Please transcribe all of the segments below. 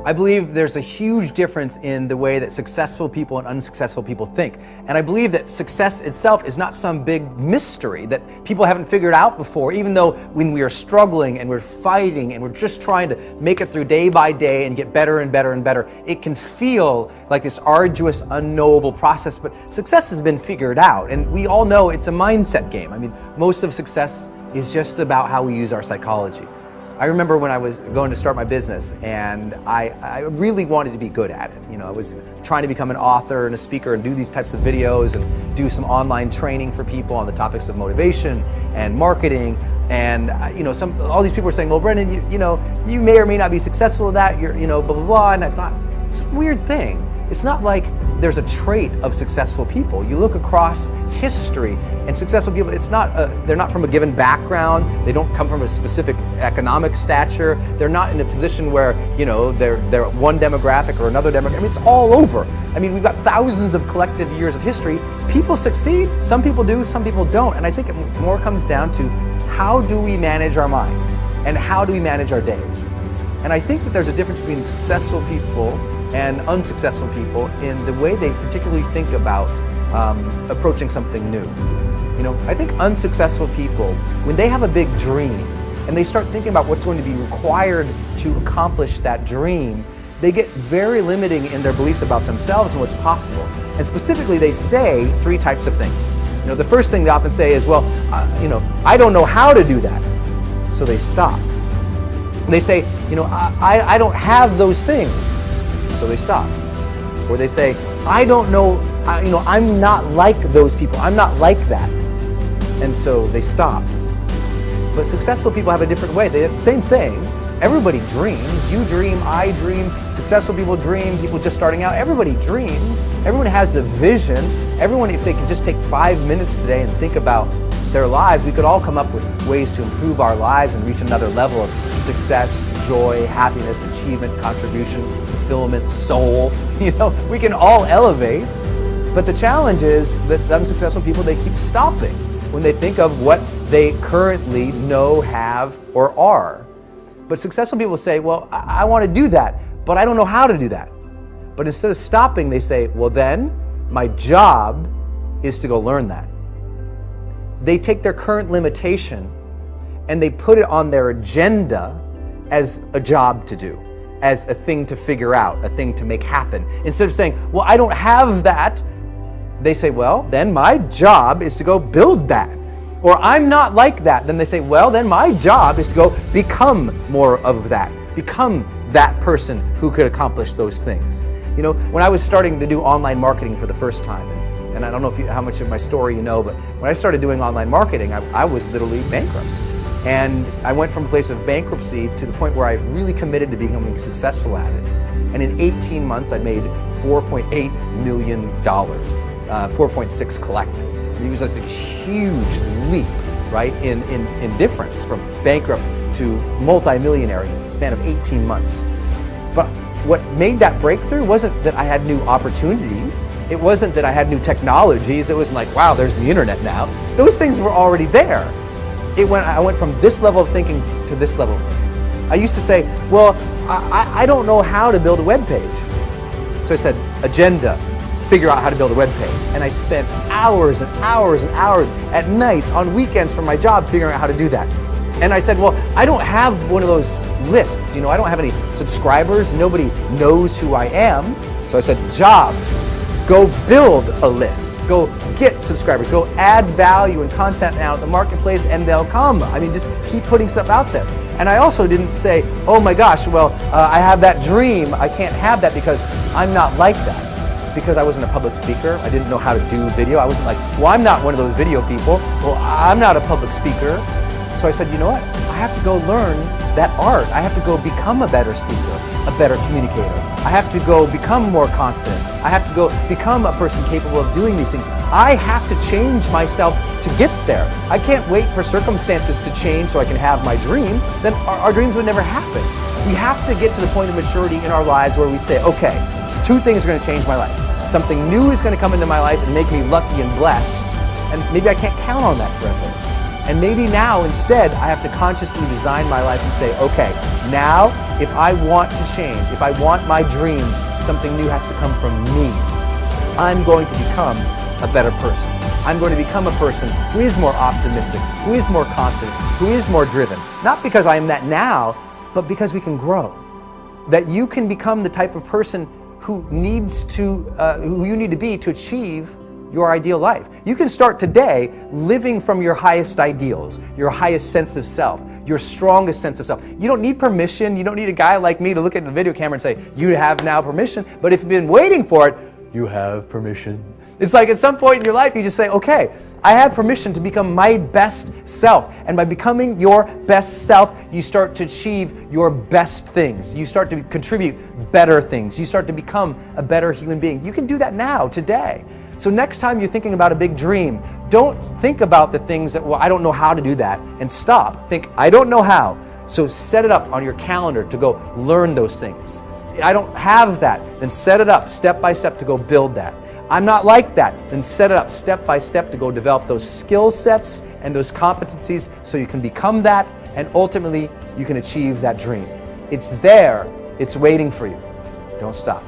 I believe there's a huge difference in the way that successful people and unsuccessful people think. And I believe that success itself is not some big mystery that people haven't figured out before, even though when we are struggling and we're fighting and we're just trying to make it through day by day and get better and better and better, it can feel like this arduous, unknowable process, but success has been figured out. And we all know it's a mindset game. I mean, most of success is just about how we use our psychology. I remember when I was going to start my business and I really wanted to be good at it. You know, I was trying to become an author and a speaker and do these types of videos and do some online training for people on the topics of motivation and marketing. And you know, all these people were saying, well, Brendan, you may or may not be successful at that, you're, blah, blah, blah. And I thought, it's a weird thing. It's not like there's a trait of successful people. You look across history and successful people, they're not from a given background. They don't come from a specific economic stature. They're not in a position where, they're one demographic or another demographic. I mean, it's all over. I mean, we've got thousands of collective years of history. People succeed. Some people do, some people don't. And I think it more comes down to how do we manage our mind and how do we manage our days? And I think that there's a difference between successful people and unsuccessful people in the way they particularly think about approaching something new. I think unsuccessful people, when they have a big dream and they start thinking about what's going to be required to accomplish that dream, they get very limiting in their beliefs about themselves and what's possible. And specifically, they say three types of things. The first thing they often say is, well, I don't know how to do that, so they stop. They say, I don't have those things, so they stop. Or they say, I don't know, I'm not like those people. I'm not like that. And so they stop. But successful people have a different way. They have the same thing. Everybody dreams. You dream, I dream, successful people dream, people just starting out. Everybody dreams. Everyone has a vision. Everyone, if they could just take 5 minutes today and think about their lives, we could all come up with ways to improve our lives and reach another level of success, joy, happiness, achievement, contribution, fulfillment, soul. We can all elevate. But the challenge is that unsuccessful people, they keep stopping when they think of what they currently know, have, or are. But successful people say, well, I want to do that, but I don't know how to do that. But instead of stopping, they say, well, then my job is to go learn that. They take their current limitation and they put it on their agenda as a job to do, as a thing to figure out, a thing to make happen. Instead of saying, well, I don't have that, they say, well, then my job is to go build that. Or I'm not like that. Then they say, well, then my job is to go become more of that, become that person who could accomplish those things. When I was starting to do online marketing for the first time, and I don't know how much of my story you know, but when I started doing online marketing, I was literally bankrupt. And I went from a place of bankruptcy to the point where I really committed to becoming successful at it. And in 18 months, I made $4.8 million, 4.6 collected. It was just a huge leap, right, in difference from bankrupt to multi-millionaire in the span of 18 months. But what made that breakthrough wasn't that I had new opportunities. It wasn't that I had new technologies. It wasn't like, wow, there's the internet now. Those things were already there. I went from this level of thinking to this level of thinking. I used to say, well, I don't know how to build a web page. So I said, agenda, figure out how to build a web page. And I spent hours and hours and hours at nights, on weekends from my job, figuring out how to do that. And I said, well, I don't have one of those lists. I don't have any subscribers. Nobody knows who I am. So I said, job, go build a list. Go get subscribers. Go add value and content out in the marketplace and they'll come. Just keep putting stuff out there. And I also didn't say, oh my gosh, well, I have that dream. I can't have that because I'm not like that. Because I wasn't a public speaker. I didn't know how to do video. I wasn't like, well, I'm not one of those video people. Well, I'm not a public speaker. So I said, you know what? I have to go learn that art. I have to go become a better speaker, a better communicator. I have to go become more confident. I have to go become a person capable of doing these things. I have to change myself to get there. I can't wait for circumstances to change so I can have my dream. Then our dreams would never happen. We have to get to the point of maturity in our lives where we say, okay, two things are going to change my life. Something new is going to come into my life and make me lucky and blessed. And maybe I can't count on that forever. And maybe now, instead, I have to consciously design my life and say, okay, now if I want to change, if I want my dream, something new has to come from me. I'm going to become a better person. I'm going to become a person who is more optimistic, who is more confident, who is more driven. Not because I am that now, but because we can grow. That you can become the type of person who you need to be to achieve your ideal life. You can start today living from your highest ideals, your highest sense of self, your strongest sense of self. You don't need permission. You don't need a guy like me to look at the video camera and say, you have now permission. But if you've been waiting for it, you have permission. It's like at some point in your life, you just say, okay, I have permission to become my best self. And by becoming your best self, you start to achieve your best things. You start to contribute better things. You start to become a better human being. You can do that now, today. So next time you're thinking about a big dream, don't think about the things that, well, I don't know how to do that, and stop. Think, I don't know how. So set it up on your calendar to go learn those things. I don't have that. Then set it up step by step to go build that. I'm not like that. Then set it up step by step to go develop those skill sets and those competencies so you can become that, and ultimately you can achieve that dream. It's there. It's waiting for you. Don't stop.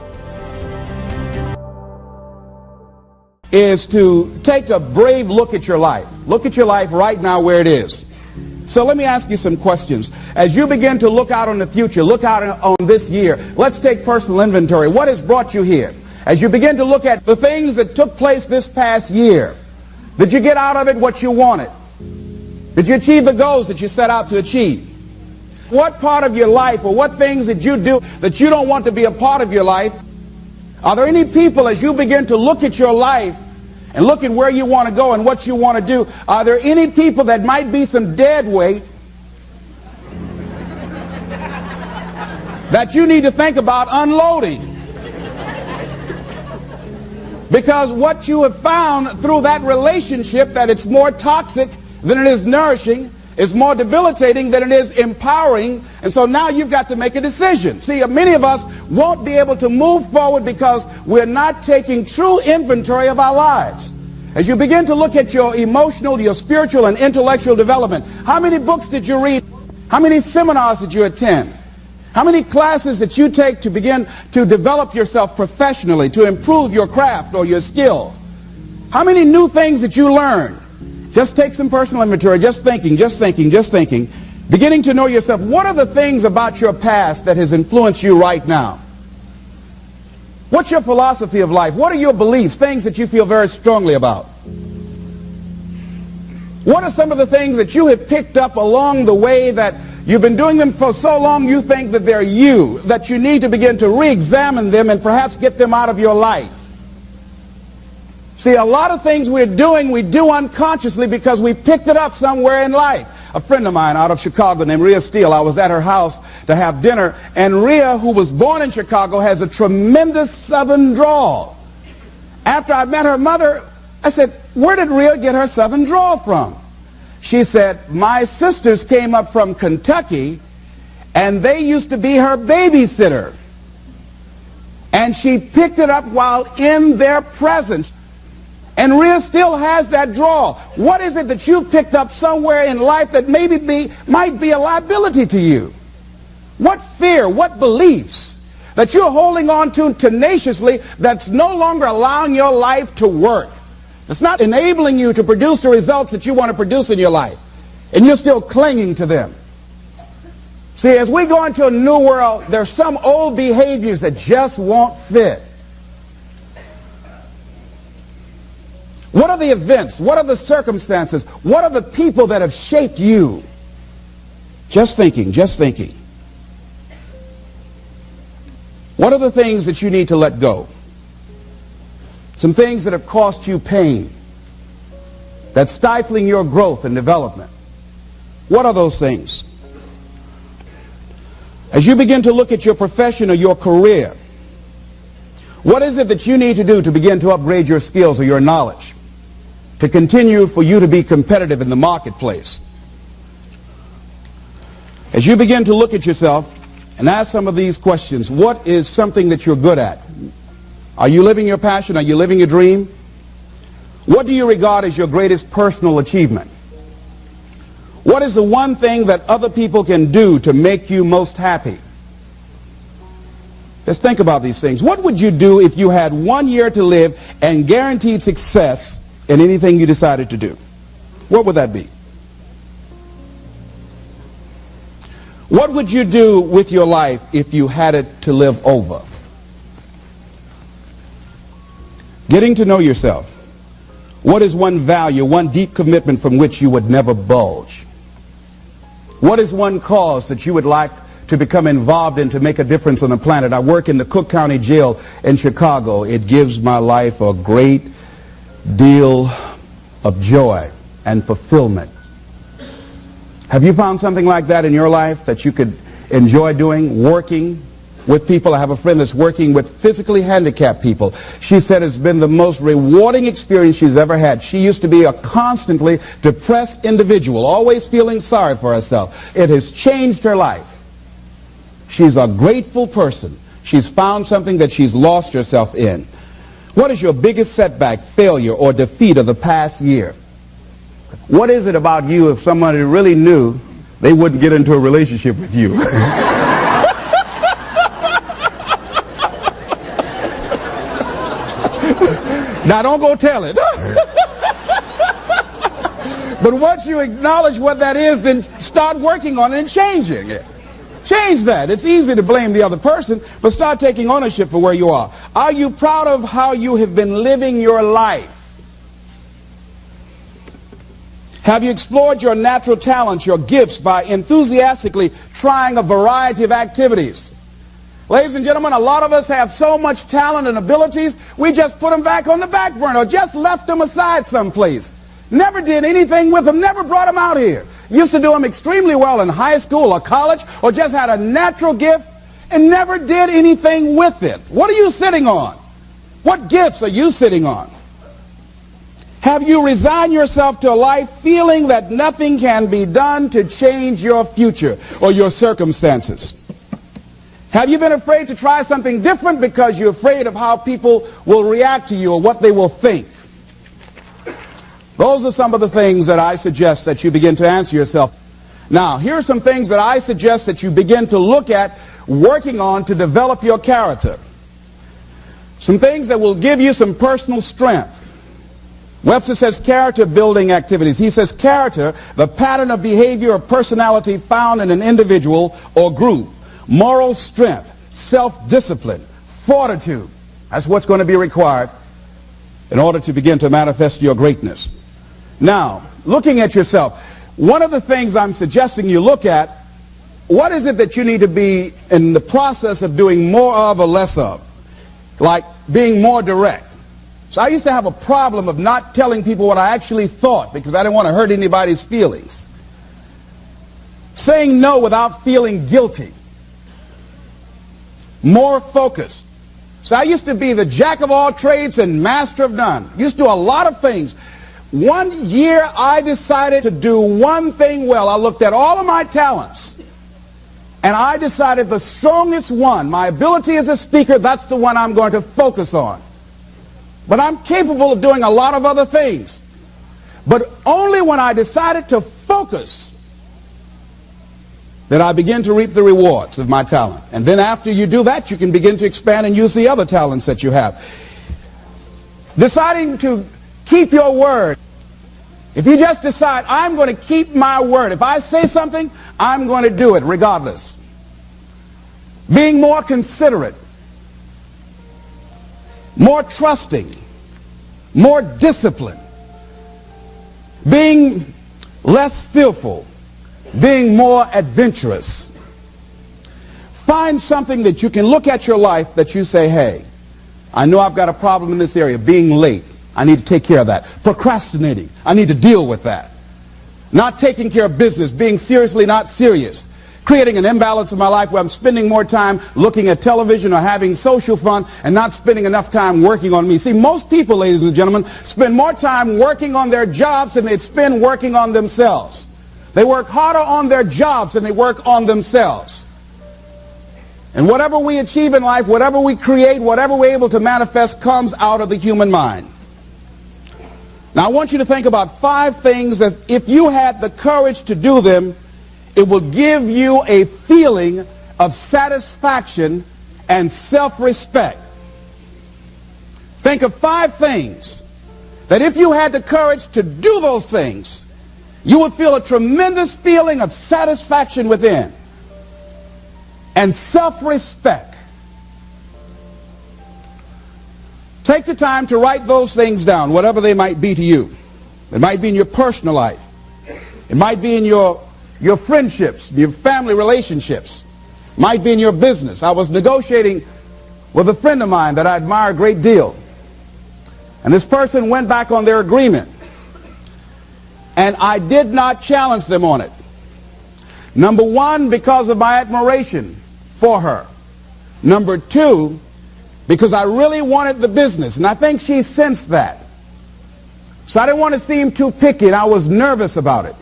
Is to take a brave look at your life. Look at your life right now where it is. So let me ask you some questions. As you begin to look out on the future, look out on this year, let's take personal inventory. What has brought you here? As you begin to look at the things that took place this past year, did you get out of it what you wanted? Did you achieve the goals that you set out to achieve? What part of your life, or what things did you do that you don't want to be a part of your life? Are there any people, as you begin to look at your life and look at where you want to go and what you want to do, are there any people that might be some dead weight that you need to think about unloading? Because what you have found through that relationship, that it's more toxic than it is nourishing, is more debilitating than it is empowering, and so now you've got to make a decision. See, many of us won't be able to move forward because we're not taking true inventory of our lives. As you begin to look at your emotional, your spiritual, and intellectual development, how many books did you read? How many seminars did you attend? How many classes that you take to begin to develop yourself professionally, to improve your craft or your skill? How many new things that you learn? Just take some personal inventory, just thinking, beginning to know yourself. What are the things about your past that has influenced you right now? What's your philosophy of life? What are your beliefs, things that you feel very strongly about? What are some of the things that you have picked up along the way that you've been doing them for so long you think that they're you, that you need to begin to re-examine them and perhaps get them out of your life? See, a lot of things we're doing, we do unconsciously because we picked it up somewhere in life. A friend of mine out of Chicago named Rhea Steele, I was at her house to have dinner, and Rhea, who was born in Chicago, has a tremendous southern drawl. After I met her mother, I said, where did Rhea get her southern drawl from? She said, my sisters came up from Kentucky, and they used to be her babysitter. And she picked it up while in their presence. And Rhea still has that drawl. What is it that you picked up somewhere in life that might be a liability to you? What fear, what beliefs that you're holding on to tenaciously that's no longer allowing your life to work? It's not enabling you to produce the results that you want to produce in your life. And you're still clinging to them. See, as we go into a new world, there's some old behaviors that just won't fit. What are the events? What are the circumstances? What are the people that have shaped you? Just thinking. What are the things that you need to let go? Some things that have cost you pain, that's stifling your growth and development. What are those things? As you begin to look at your profession or your career, what is it that you need to do to begin to upgrade your skills or your knowledge, to continue for you to be competitive in the marketplace? As you begin to look at yourself and ask some of these questions, what is something that you're good at? Are you living your passion? Are you living your dream? What do you regard as your greatest personal achievement? What is the one thing that other people can do to make you most happy? Just think about these things. What would you do if you had 1 year to live and guaranteed success in anything you decided to do? What would that be? What would you do with your life if you had it to live over? Getting to know yourself. What is one value, one deep commitment from which you would never budge? What is one cause that you would like to become involved in to make a difference on the planet? I work in the Cook County Jail in Chicago. It gives my life a great deal of joy and fulfillment. Have you found something like that in your life that you could enjoy doing, working with people? I have a friend that's working with physically handicapped people. She said it's been the most rewarding experience she's ever had. She used to be a constantly depressed individual, always feeling sorry for herself. It has changed her life. She's a grateful person. She's found something that she's lost herself in. What is your biggest setback, failure, or defeat of the past year? What is it about you, if somebody really knew, they wouldn't get into a relationship with you? Now, don't go tell it. But once you acknowledge what that is, then start working on it and changing it. Change that. It's easy to blame the other person, but start taking ownership for where you are. Are you proud of how you have been living your life? Have you explored your natural talents, your gifts, by enthusiastically trying a variety of activities? Ladies and gentlemen, a lot of us have so much talent and abilities, we just put them back on the back burner, or just left them aside someplace. Never did anything with them, never brought them out here. Used to do them extremely well in high school or college, or just had a natural gift and never did anything with it. What are you sitting on? What gifts are you sitting on? Have you resigned yourself to a life feeling that nothing can be done to change your future or your circumstances? Have you been afraid to try something different because you're afraid of how people will react to you or what they will think? Those are some of the things that I suggest that you begin to answer yourself. Now, here are some things that I suggest that you begin to look at working on to develop your character. Some things that will give you some personal strength. Webster says character building activities. He says character, the pattern of behavior or personality found in an individual or group. Moral strength, self-discipline, fortitude. That's what's going to be required in order to begin to manifest your greatness. Now, looking at yourself, one of the things I'm suggesting you look at, what is it that you need to be in the process of doing more of or less of? Like being more direct. So I used to have a problem of not telling people what I actually thought because I didn't want to hurt anybody's feelings. Saying no without feeling guilty. More focused. So I used to be the jack of all trades and master of none. Used to do a lot of things. 1 year I decided to do one thing well. I looked at all of my talents and I decided the strongest one, my ability as a speaker, that's the one I'm going to focus on. But I'm capable of doing a lot of other things. But only when I decided to focus that I begin to reap the rewards of my talent. And then after you do that, you can begin to expand and use the other talents that you have. Deciding to keep your word. If you just decide, I'm going to keep my word. If I say something, I'm going to do it regardless. Being more considerate. More trusting. More disciplined. Being less fearful. Being more adventurous. Find something that you can look at your life that you say, hey, I know I've got a problem in this area. Being late. I need to take care of that. Procrastinating. I need to deal with that. Not taking care of business. Being seriously not serious. Creating an imbalance in my life where I'm spending more time looking at television or having social fun and not spending enough time working on me. See, most people, ladies and gentlemen, spend more time working on their jobs than they spend working on themselves. They work harder on their jobs than they work on themselves. And whatever we achieve in life, whatever we create, whatever we're able to manifest comes out of the human mind. Now, I want you to think about 5 things that if you had the courage to do them, it will give you a feeling of satisfaction and self-respect. Think of 5 things that if you had the courage to do those things, you would feel a tremendous feeling of satisfaction within and self-respect. Take the time to write those things down, whatever they might be to you. It might be in your personal life. It might be in your friendships, your family relationships. It might be in your business. I was negotiating with a friend of mine that I admire a great deal. And this person went back on their agreement. And I did not challenge them on it. Number 1, because of my admiration for her. Number 2, because I really wanted the business. And I think she sensed that. So I didn't want to seem too picky, and I was nervous about it.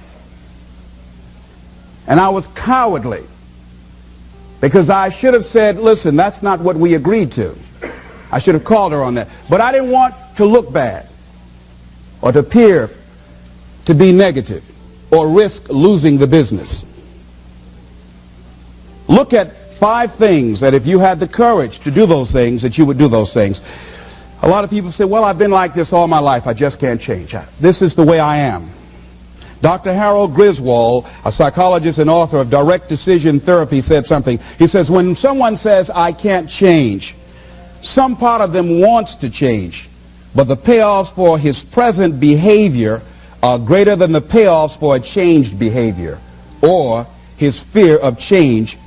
And I was cowardly. Because I should have said, listen, that's not what we agreed to. I should have called her on that. But I didn't want to look bad or to appear to be negative or risk losing the business. Look at 5 things that if you had the courage to do those things, that you would do those things. A lot of people say, well, I've been like this all my life. I just can't change. This is the way I am. Dr. Harold Griswold, a psychologist and author of Direct Decision Therapy, said something. He says, when someone says, I can't change, some part of them wants to change, but the payoffs for his present behavior are greater than the payoffs for a changed behavior, or his fear of change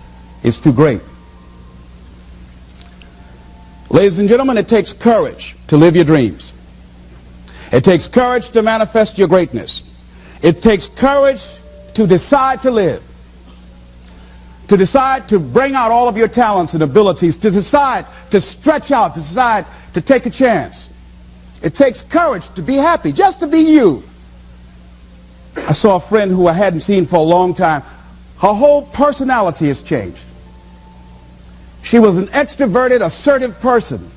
is too great. Ladies and gentlemen, it takes courage to live your dreams. It takes courage to manifest your greatness. It takes courage to decide to live, to decide to bring out all of your talents and abilities, to decide to stretch out, to decide to take a chance. It takes courage to be happy, just to be you. I saw a friend who I hadn't seen for a long time. Her whole personality has changed. She was an extroverted, assertive person.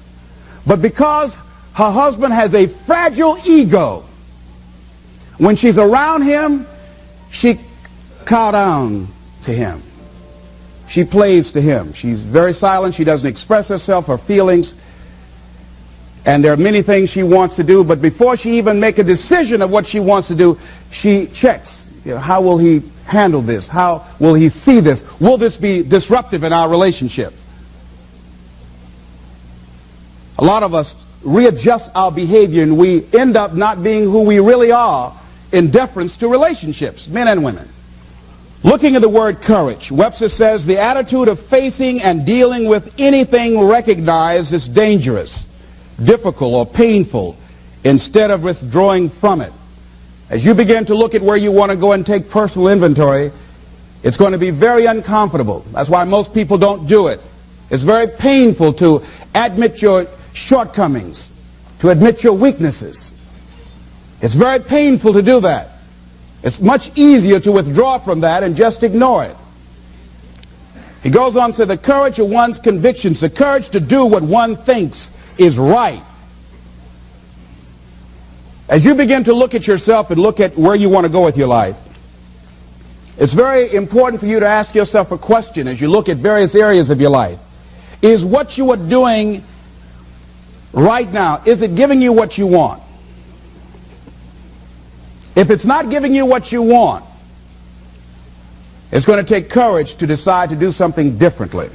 But because her husband has a fragile ego, when she's around him, she cow down to him. She plays to him. She's very silent. She doesn't express herself, her feelings. And there are many things she wants to do, but before she even make a decision of what she wants to do, she checks. How will he handle this? How will he see this? Will this be disruptive in our relationship? A lot of us readjust our behavior and we end up not being who we really are in deference to relationships, men and women. Looking at the word courage, Webster says the attitude of facing and dealing with anything recognized as dangerous, difficult, or painful instead of withdrawing from it. As you begin to look at where you want to go and take personal inventory, it's going to be very uncomfortable. That's why most people don't do it. It's very painful to admit your shortcomings, to admit your weaknesses. It's very painful to do that. It's much easier to withdraw from that and just ignore it. He goes on to say the courage of one's convictions, the courage to do what one thinks is right. As you begin to look at yourself and look at where you want to go with your life, it's very important for you to ask yourself a question as you look at various areas of your life. Is what you are doing right now, is it giving you what you want? If it's not giving you what you want, it's going to take courage to decide to do something differently.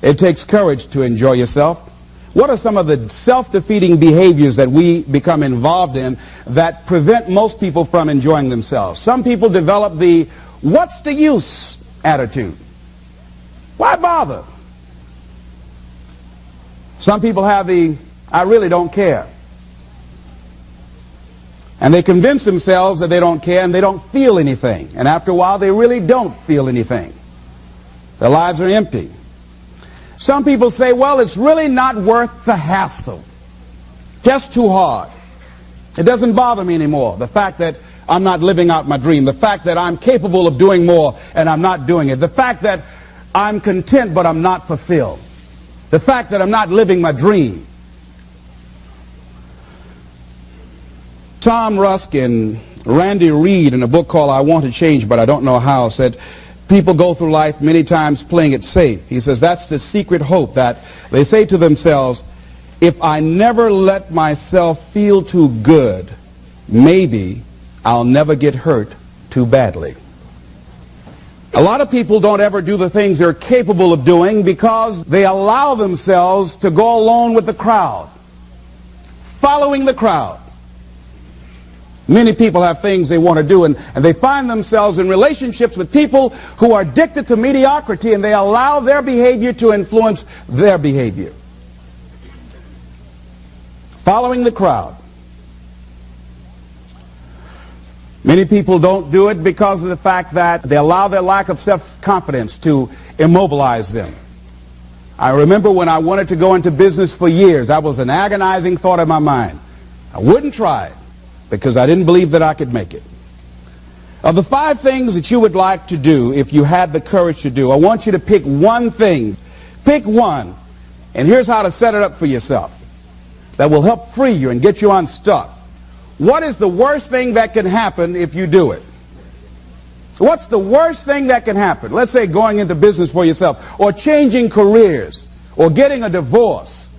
It takes courage to enjoy yourself. What are some of the self-defeating behaviors that we become involved in that prevent most people from enjoying themselves? Some people develop the "what's the use" attitude. Why bother? Some people have the "I really don't care." And they convince themselves that they don't care and they don't feel anything. And after a while, they really don't feel anything. Their lives are empty. Some people say, well, it's really not worth the hassle. Just too hard. It doesn't bother me anymore. The fact that I'm not living out my dream. The fact that I'm capable of doing more and I'm not doing it. The fact that I'm content but I'm not fulfilled. The fact that I'm not living my dream. Tom Rusk and Randy Reed in a book called I Want to Change But I Don't Know How said, People go through life many times playing it safe. He says that's the secret hope, that they say to themselves, if I never let myself feel too good, maybe I'll never get hurt too badly. A lot of people don't ever do the things they're capable of doing because they allow themselves to go along with the crowd, following the crowd. Many people have things they want to do, and they find themselves in relationships with people who are addicted to mediocrity, and they allow their behavior to influence their behavior. Following the crowd. Many people don't do it because of the fact that they allow their lack of self-confidence to immobilize them. I remember when I wanted to go into business for years, that was an agonizing thought in my mind. I wouldn't try it because I didn't believe that I could make it. Of the 5 things that you would like to do if you had the courage to do, I want you to pick one thing. Pick one. And here's how to set it up for yourself that will help free you and get you unstuck. What is the worst thing that can happen if you do it? What's the worst thing that can happen? Let's say going into business for yourself, or changing careers, or getting a divorce,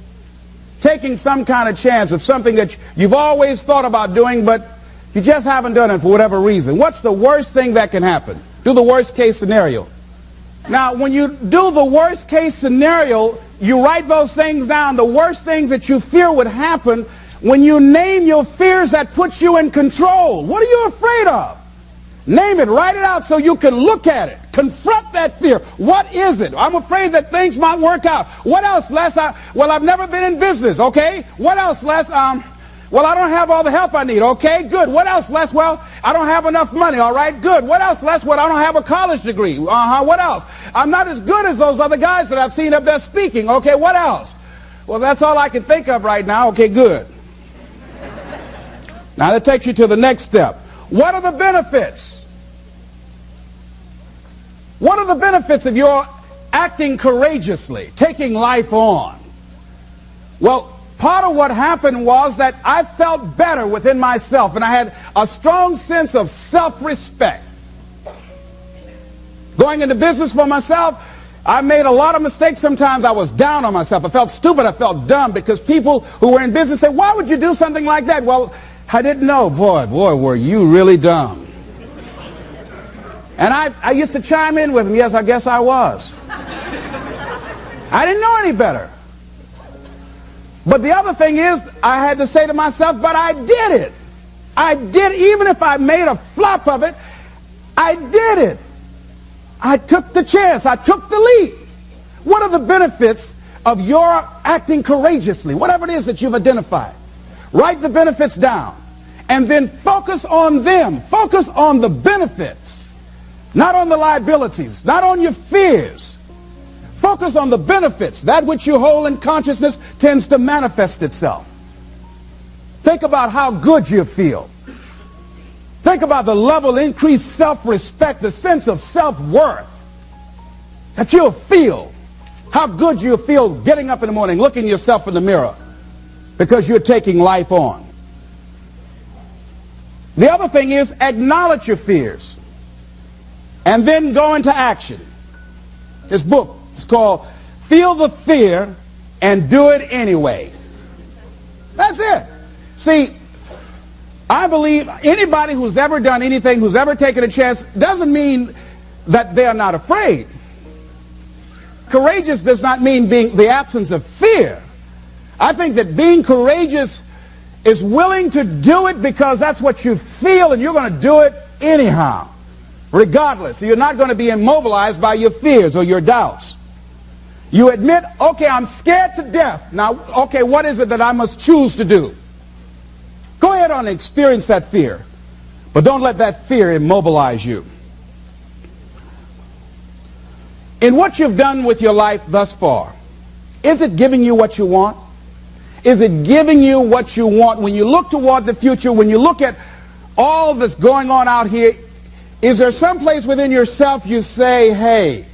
taking some kind of chance of something that you've always thought about doing, but you just haven't done it for whatever reason. What's the worst thing that can happen? Do the worst case scenario. Now, when you do the worst case scenario, you write those things down, the worst things that you fear would happen. When you name your fears, that puts you in control. What are you afraid of? Name it, write it out so you can look at it. Confront that fear. What is it? I'm afraid that things might work out. What else, Les? Well, I've never been in business, okay? What else, Les? Well, I don't have all the help I need, okay? Good. What else, Les? Well, I don't have enough money, all right? Good. What else, Les? Well, I don't have a college degree. What else? I'm not as good as those other guys that I've seen up there speaking, okay? What else? Well, that's all I can think of right now, okay? Good. Now that takes you to the next step. What are the benefits? What are the benefits of your acting courageously, taking life on? Well, part of what happened was that I felt better within myself, and I had a strong sense of self-respect. Going into business for myself, I made a lot of mistakes. Sometimes I was down on myself. I felt stupid. I felt dumb because people who were in business said, why would you do something like that? Well, I didn't know. Boy, were you really dumb. And I used to chime in with them. Yes, I guess I was. I didn't know any better. But the other thing is, I had to say to myself, but I did it. I did, even if I made a flop of it, I did it. I took the chance. I took the leap. What are the benefits of your acting courageously? Whatever it is that you've identified. Write the benefits down. And then focus on them. Focus on the benefits. Not on the liabilities. Not on your fears. Focus on the benefits. That which you hold in consciousness tends to manifest itself. Think about how good you feel. Think about the level of increased self-respect, the sense of self-worth that you'll feel. How good you'll feel getting up in the morning, looking yourself in the mirror because you're taking life on. The other thing is acknowledge your fears and then go into action. This book is called Feel the Fear and Do It Anyway. That's it. See, I believe anybody who's ever done anything, who's ever taken a chance, doesn't mean that they're not afraid. Courageous does not mean being the absence of fear. I think that being courageous is willing to do it because that's what you feel, and you're going to do it anyhow, regardless. You're not going to be immobilized by your fears or your doubts. You admit, okay, I'm scared to death. Now, okay, what is it that I must choose to do? Go ahead and experience that fear, but don't let that fear immobilize you. In what you've done with your life thus far, is it giving you what you want? Is it giving you what you want? When you look toward the future, when you look at all that's going on out here, is there some place within yourself you say, hey,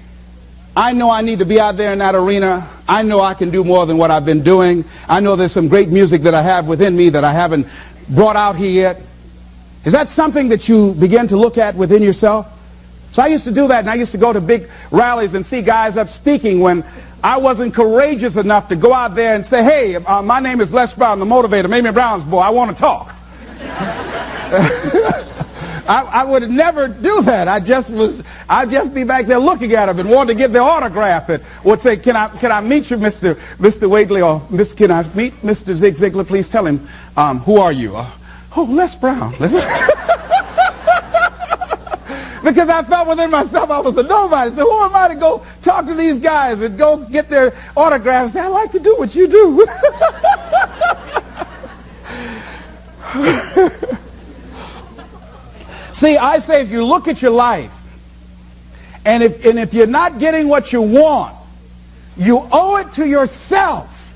I know I need to be out there in that arena. I know I can do more than what I've been doing. I know there's some great music that I have within me that I haven't brought out here yet. Is that something that you begin to look at within yourself? So I used to do that, and I used to go to big rallies and see guys up speaking when I wasn't courageous enough to go out there and say, hey, my name is Les Brown, the motivator, Mamie Brown's boy, I want to talk. I would never do that. I'd just be back there looking at them and wanting to get their autograph and would say, can I meet you, Mr. Waitley, or can I meet Mr. Zig Ziglar? Please tell him, who are you? Oh, Les Brown. Because I felt within myself I was a nobody. So who am I to go talk to these guys and go get their autographs? I like to do what you do. See, I say if you look at your life, and if you're not getting what you want, you owe it to yourself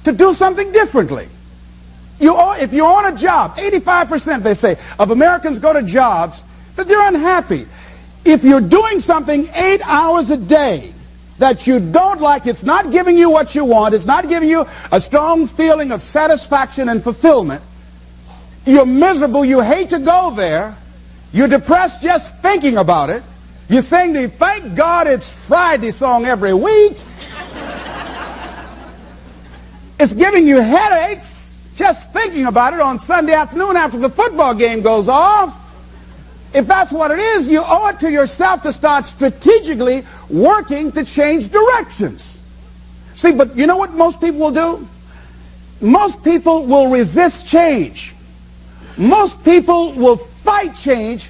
to do something differently. If you're on a job, 85% they say of Americans go to jobs that they're unhappy. If you're doing something 8 hours a day that you don't like, it's not giving you what you want, it's not giving you a strong feeling of satisfaction and fulfillment, you're miserable, you hate to go there, you're depressed just thinking about it, you sing the "Thank God It's Friday" song every week, it's giving you headaches just thinking about it on Sunday afternoon after the football game goes off. If that's what it is, you owe it to yourself to start strategically working to change directions. See, but you know what most people will do? Most people will resist change. Most people will fight change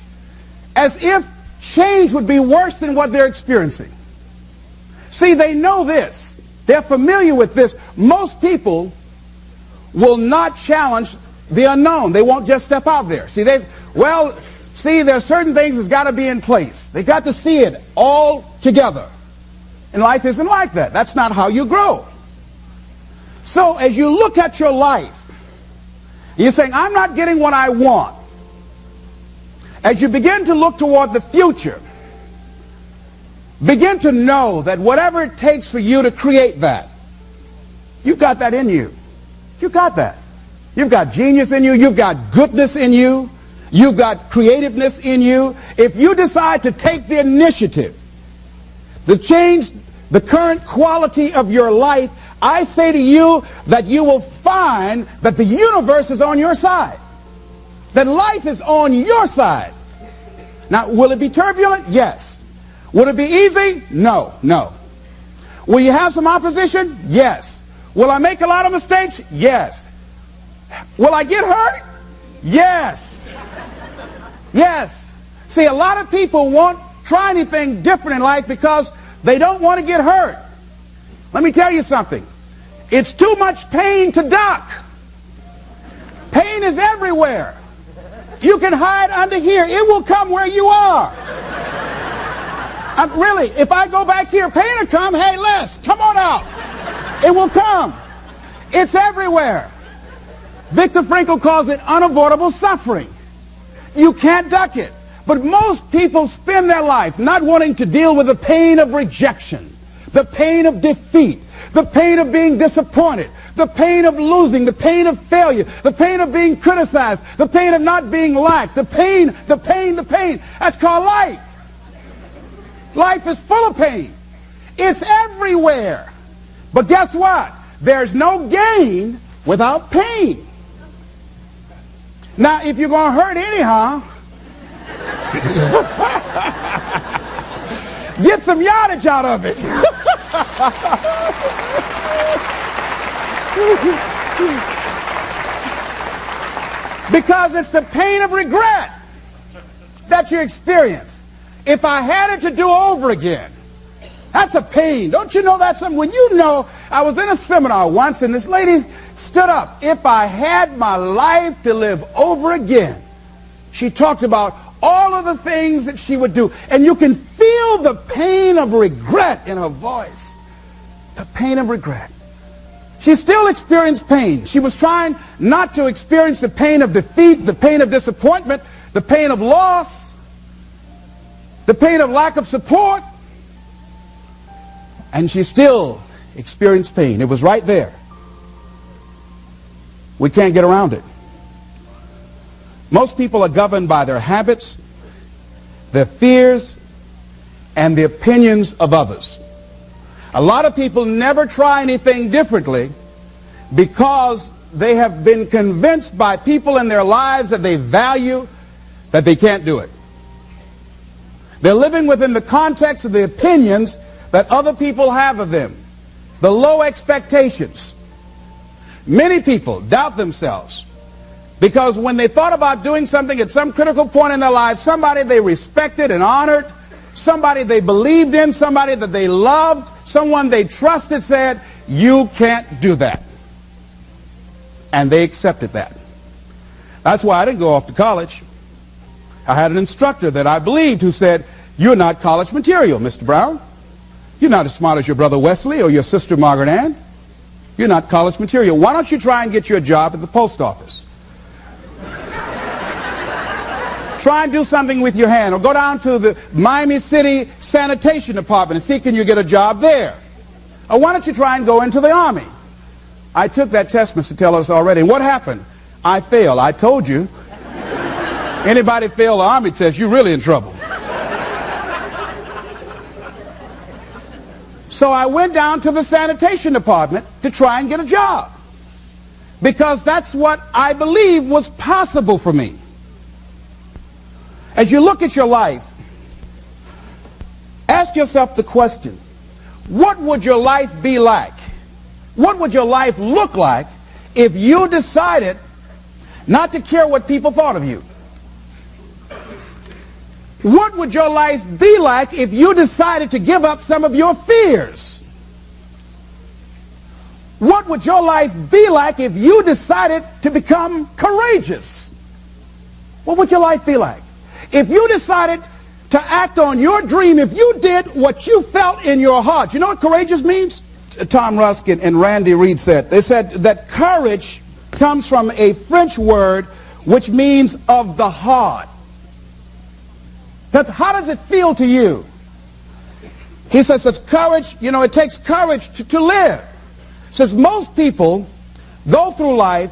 as if change would be worse than what they're experiencing. See, they know this. They're familiar with this. Most people will not challenge the unknown. They won't just step out there. See, there are certain things that's got to be in place. They got to see it all together. And life isn't like that. That's not how you grow. So as you look at your life, you're saying, I'm not getting what I want. As you begin to look toward the future, begin to know that whatever it takes for you to create that, you've got that in you. You've got that. You've got genius in you. You've got goodness in you. You've got creativeness in you. If you decide to take the initiative to change the current quality of your life, I say to you that you will find that the universe is on your side. That life is on your side. Now, will it be turbulent? Yes. Will it be easy? No, no. Will you have some opposition? Yes. Will I make a lot of mistakes? Yes. Will I get hurt? Yes. Yes. See, a lot of people won't try anything different in life because they don't want to get hurt. Let me tell you something. It's too much pain to duck. Pain is everywhere. You can hide under here. It will come where you are. Really, if I go back here, pain will come. Hey, Les, come on out. It will come. It's everywhere. Viktor Frankl calls it unavoidable suffering. You can't duck it. But most people spend their life not wanting to deal with the pain of rejection, the pain of defeat, the pain of being disappointed, the pain of losing, the pain of failure, the pain of being criticized, the pain of not being liked, the pain. That's called life. Life is full of pain. It's everywhere. But guess what? There's no gain without pain. Now, if you're going to hurt anyhow, get some yardage out of it. Because it's the pain of regret that you experience. If I had it to do over again, that's a pain. Don't you know that's something? When you know, I was in a seminar once and this lady stood up. If I had my life to live over again, she talked about all of the things that she would do. And you can feel the pain of regret in her voice. The pain of regret. She still experienced pain. She was trying not to experience the pain of defeat, the pain of disappointment, the pain of loss, the pain of lack of support. And she still experienced pain. It was right there. We can't get around it. Most people are governed by their habits, their fears, and the opinions of others. A lot of people never try anything differently because they have been convinced by people in their lives that they value that they can't do it. They're living within the context of the opinions that other people have of them, the low expectations. Many people doubt themselves because when they thought about doing something at some critical point in their lives, somebody they respected and honored, somebody they believed in, somebody that they loved, someone they trusted said, "You can't do that." And they accepted that. That's why I didn't go off to college. I had an instructor that I believed who said, "You're not college material, Mr. Brown. You're not as smart as your brother Wesley or your sister Margaret Ann. You're not college material. Why don't you try and get you a job at the post office? Try and do something with your hand, or go down to the Miami City Sanitation Department and see can you get a job there. Or why don't you try and go into the Army?" I took that test, Mr. Tellers, already. And what happened? I failed. I told you. Anybody fail the Army test, you're really in trouble. So I went down to the sanitation department to try and get a job, because that's what I believe was possible for me. As you look at your life, ask yourself the question, what would your life be like? What would your life look like if you decided not to care what people thought of you? What would your life be like if you decided to give up some of your fears? What would your life be like if you decided to become courageous? What would your life be like? If you decided to act on your dream, if you did what you felt in your heart. You know what courageous means? Tom Rusk and Randy Reed said. They said that courage comes from a French word which means of the heart. How does it feel to you? He says it's courage, you know, it takes courage to live. Says most people go through life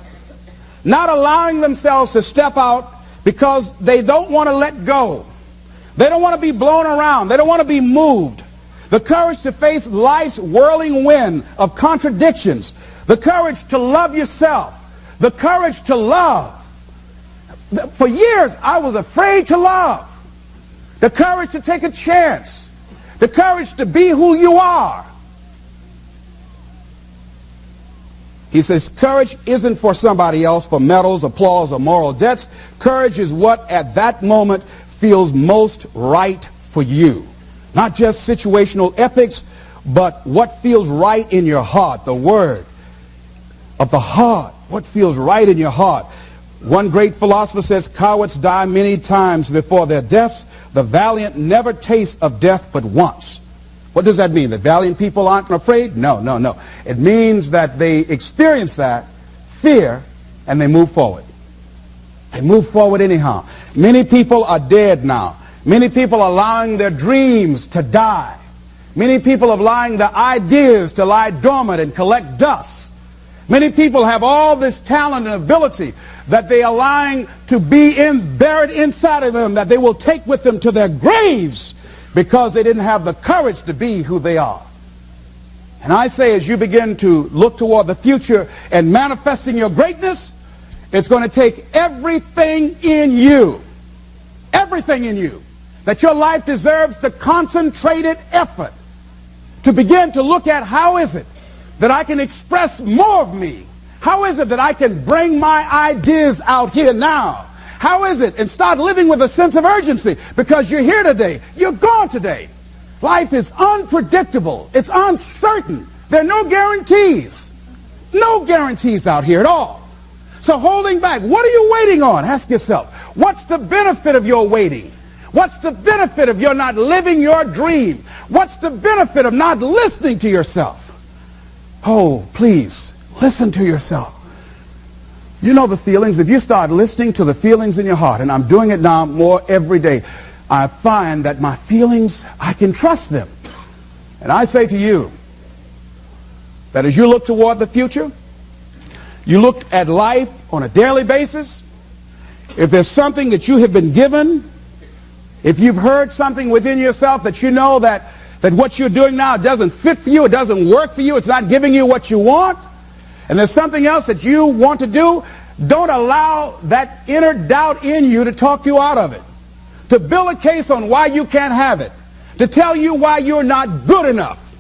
not allowing themselves to step out because they don't want to let go. They don't want to be blown around. They don't want to be moved. The courage to face life's whirling wind of contradictions. The courage to love yourself. The courage to love. For years, I was afraid to love. The courage to take a chance. The courage to be who you are. He says courage isn't for somebody else, for medals, applause, or moral debts. Courage is what at that moment feels most right for you. Not just situational ethics, but what feels right in your heart. The word of the heart. What feels right in your heart. One great philosopher says, cowards die many times before their deaths. The valiant never taste of death but once. What does that mean? That valiant people aren't afraid? No, no, no. It means that they experience that fear and they move forward. They move forward anyhow. Many people are dead now. Many people are allowing their dreams to die. Many people are allowing their ideas to lie dormant and collect dust. Many people have all this talent and ability that they are allowing to be buried inside of them, that they will take with them to their graves because they didn't have the courage to be who they are. And I say, as you begin to look toward the future and manifesting your greatness, it's going to take everything in you, that your life deserves the concentrated effort to begin to look at how is it that I can express more of me? How is it that I can bring my ideas out here now? How is it? And start living with a sense of urgency, because you're here today, you're gone today. Life is unpredictable. It's uncertain. There are no guarantees. No guarantees out here at all. So holding back, what are you waiting on? Ask yourself, what's the benefit of your waiting? What's the benefit of your not living your dream? What's the benefit of not listening to yourself? Oh, please, listen to yourself. You know the feelings. If you start listening to the feelings in your heart, and I'm doing it now more every day, I find that my feelings, I can trust them. And I say to you that as you look toward the future, you look at life on a daily basis, if there's something that you have been given If you've heard something within yourself that you know that what you're doing now doesn't fit for you, it doesn't work for you, it's not giving you what you want, and there's something else that you want to do, don't allow that inner doubt in you to talk you out of it, to build a case on why you can't have it, to tell you why you're not good enough.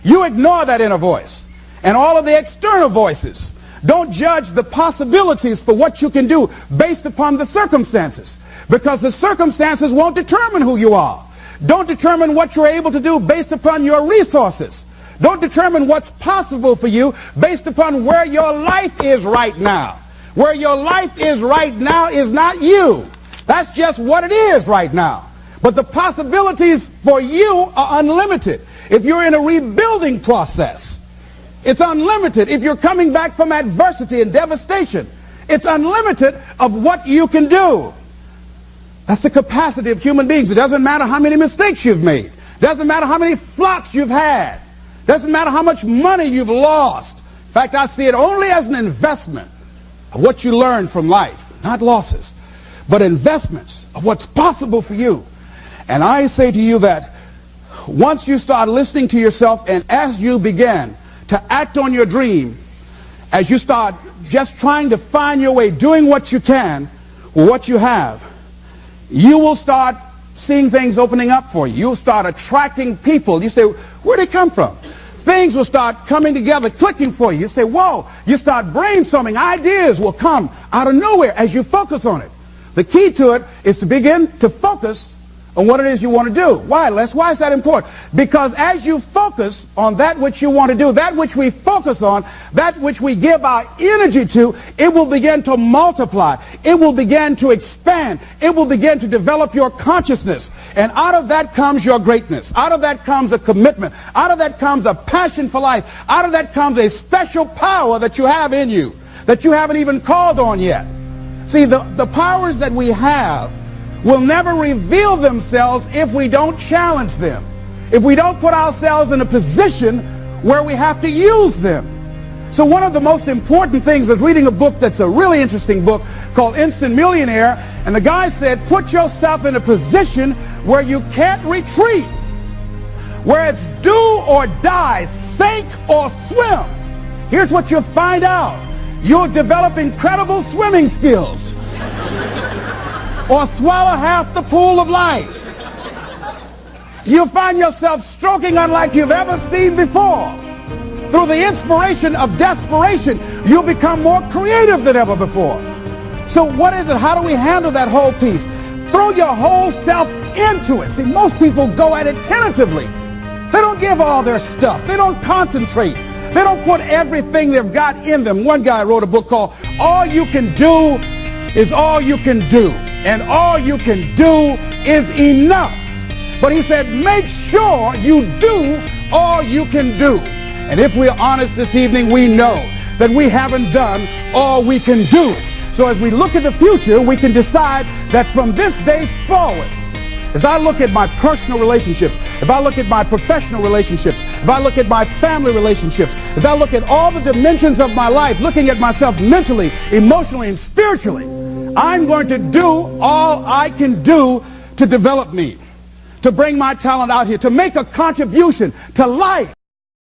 You ignore that inner voice and all of the external voices. Don't judge the possibilities for what you can do based upon the circumstances, because the circumstances won't determine who you are. Don't determine what you're able to do based upon your resources. Don't determine what's possible for you based upon where your life is right now. Where your life is right now is not you. That's just what it is right now. But the possibilities for you are unlimited. If you're in a rebuilding process, it's unlimited. If you're coming back from adversity and devastation, it's unlimited of what you can do. That's the capacity of human beings. It doesn't matter how many mistakes you've made. It doesn't matter how many flops you've had. It doesn't matter how much money you've lost. In fact, I see it only as an investment of what you learn from life. Not losses, but investments of what's possible for you. And I say to you that once you start listening to yourself, and as you begin to act on your dream, as you start just trying to find your way, doing what you can with what you have, you will start seeing things opening up for you. You'll start attracting people. You say, where'd they come from? Things will start coming together, clicking for you. You say, whoa. You start brainstorming. Ideas will come out of nowhere as you focus on it. The key to it is to begin to focus on what it is you want to do. Why, Les? Why is that important? Because as you focus on that which you want to do, that which we focus on, that which we give our energy to, it will begin to multiply. It will begin to expand. It will begin to develop your consciousness. And out of that comes your greatness. Out of that comes a commitment. Out of that comes a passion for life. Out of that comes a special power that you have in you that you haven't even called on yet. See, the powers that we have will never reveal themselves if we don't challenge them, if we don't put ourselves in a position where we have to use them. So one of the most important things is reading a book that's a really interesting book called Instant Millionaire, and the guy said, put yourself in a position where you can't retreat, where it's do or die, sink or swim. Here's what you'll find out. You'll develop incredible swimming skills. Or swallow half the pool of life. You'll find yourself stroking unlike you've ever seen before. Through the inspiration of desperation, you'll become more creative than ever before. So what is it? How do we handle that whole piece? Throw your whole self into it. See, most people go at it tentatively. They don't give all their stuff. They don't concentrate. They don't put everything they've got in them. One guy wrote a book called All You Can Do Is All You Can Do. And all you can do is enough. But he said, make sure you do all you can do. And if we're honest this evening, we know that we haven't done all we can do. So as we look at the future, we can decide that from this day forward, as I look at my personal relationships, if I look at my professional relationships, if I look at my family relationships, if I look at all the dimensions of my life, looking at myself mentally, emotionally, and spiritually, I'm going to do all I can do to develop me, to bring my talent out here, to make a contribution to life.